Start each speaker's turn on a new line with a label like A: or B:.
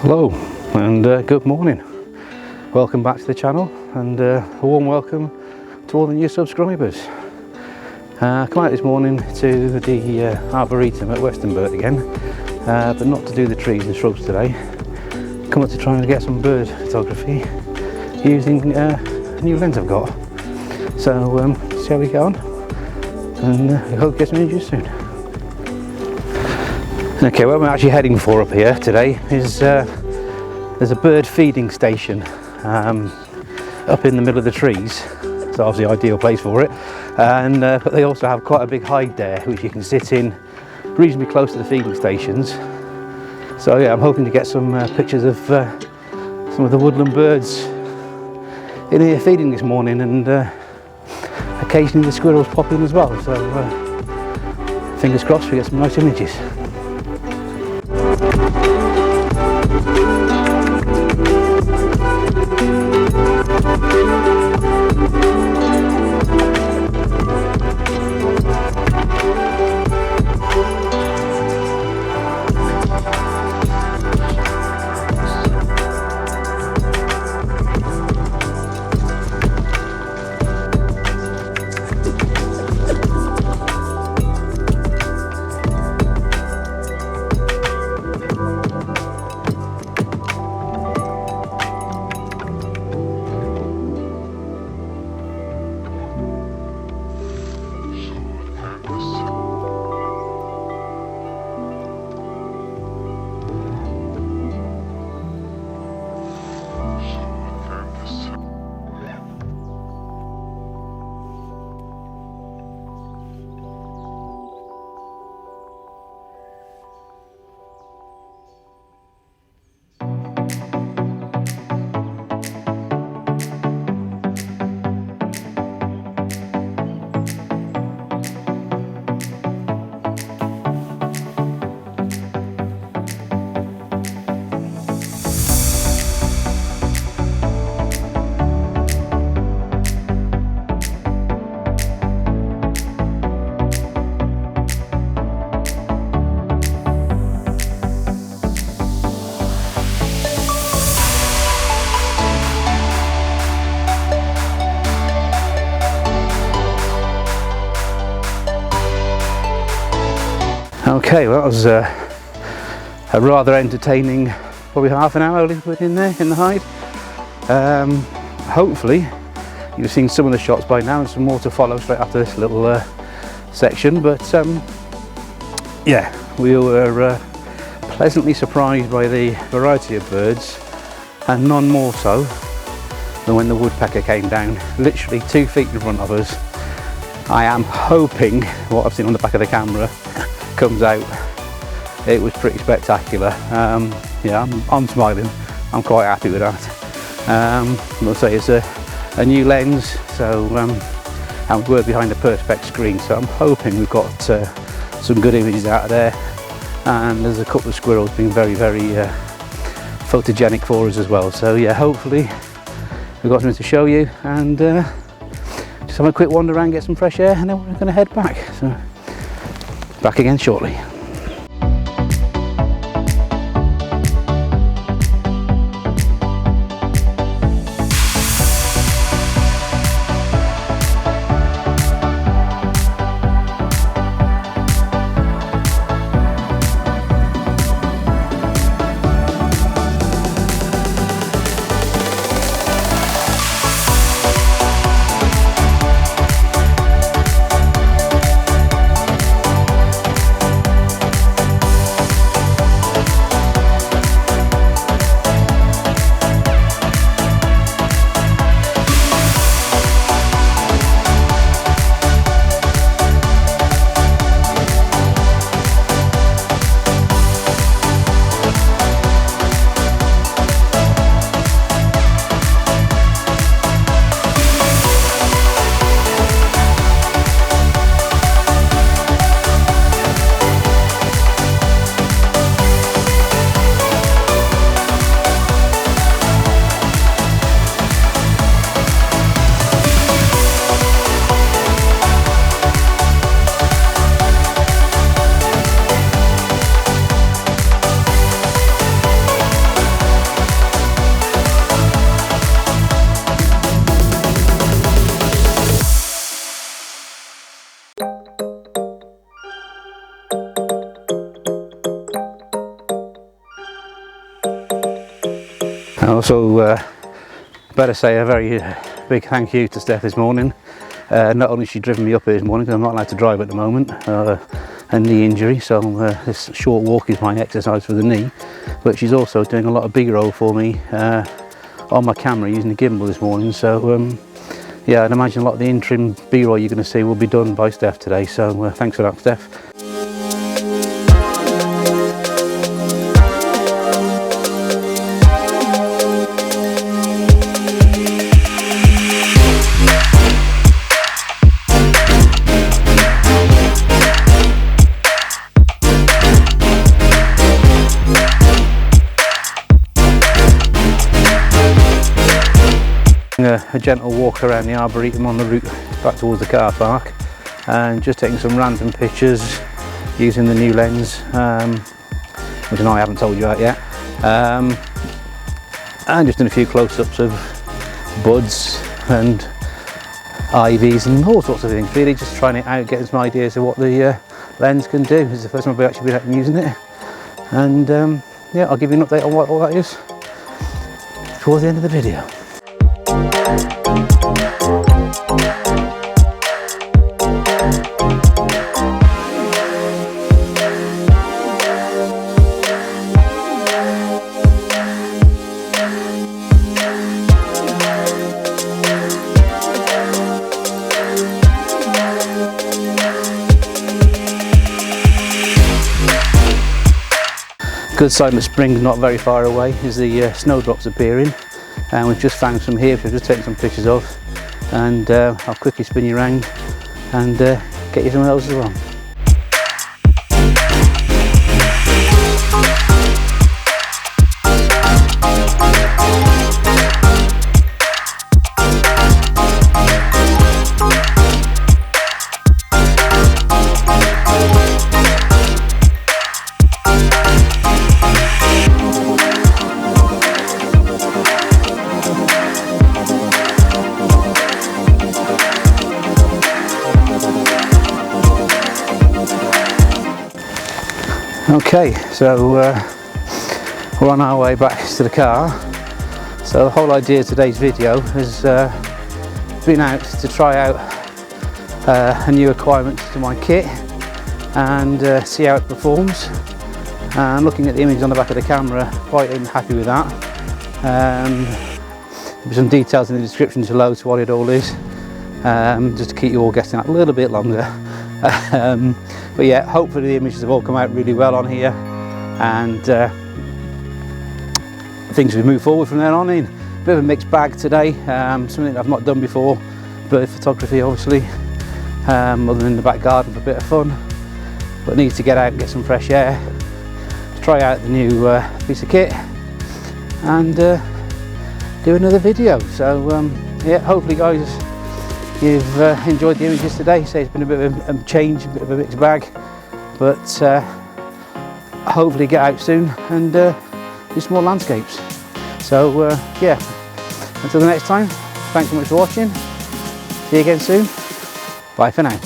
A: Hello and good morning. Welcome back to the channel and a warm welcome to all the new subscribers. I come out this morning to the Arboretum at Westonbirt again, but not to do the trees and shrubs today. Come up to try and get some bird photography using a new lens I've got. So see how we get on, and I hope to get some images soon. Okay, what we're actually heading for up here today is there's a bird feeding station up in the middle of the trees. It's obviously an ideal place for it, and but they also have quite a big hide there which you can sit in reasonably close to the feeding stations. So yeah, I'm hoping to get some pictures of some of the woodland birds in here feeding this morning, and occasionally the squirrels pop in as well, so fingers crossed we get some nice images. Okay, well that was a rather entertaining, probably half an hour we put in there in the hide. Hopefully you've seen some of the shots by now and some more to follow straight after this little section, but yeah, we were pleasantly surprised by the variety of birds, and none more so than when the woodpecker came down literally 2 feet in front of us. I am hoping what I've seen on the back of the camera comes out. It was pretty spectacular. Yeah, I'm smiling. I'm quite happy with that. I'll say it's a new lens, so and we're behind a Perspex screen, so I'm hoping we've got some good images out of there. And there's a couple of squirrels being very photogenic for us as well. So yeah, hopefully we've got something to show you, and just have a quick wander around, get some fresh air, and then we're going to head back. So back again shortly. I also better say a very big thank you to Steph this morning. Not only has she driven me up here this morning, because I'm not allowed to drive at the moment, a knee injury, so this short walk is my exercise for the knee, but she's also doing a lot of B-roll for me on my camera using the gimbal this morning. So yeah, I'd imagine a lot of the interim B-roll you're going to see will be done by Steph today, so thanks for that, Steph. A gentle walk around the Arboretum on the route back towards the car park, and just taking some random pictures using the new lens, which I know I haven't told you about yet, and just doing a few close-ups of buds and ivies and all sorts of things, really just trying it out, getting some ideas of what the lens can do. This is the first time I've actually been out and using it, and yeah, I'll give you an update on what all that is towards the end of the video. Good sign that spring's not very far away is the snowdrops appearing, and we've just found some here, so we've just taken some pictures of, and I'll quickly spin you around and get you some of those as well. Okay, so we're on our way back to the car. So the whole idea of today's video has been out to try out a new requirement to my kit and see how it performs. And looking at the image on the back of the camera, quite happy with that. There's some details in the description below to what it all is, just to keep you all guessing out a little bit longer. But yeah, hopefully the images have all come out really well on here, and things will move forward from there on in. A bit of a mixed bag today, something that I've not done before, bird photography obviously, other than the back garden for a bit of fun, but need to get out and get some fresh air, try out the new piece of kit, and do another video. So yeah, hopefully guys, you've enjoyed the images today. So it's been a bit of a change, a bit of a mixed bag, but hopefully get out soon and do some more landscapes. So yeah, until the next time, thanks so much for watching. See you again soon. Bye for now.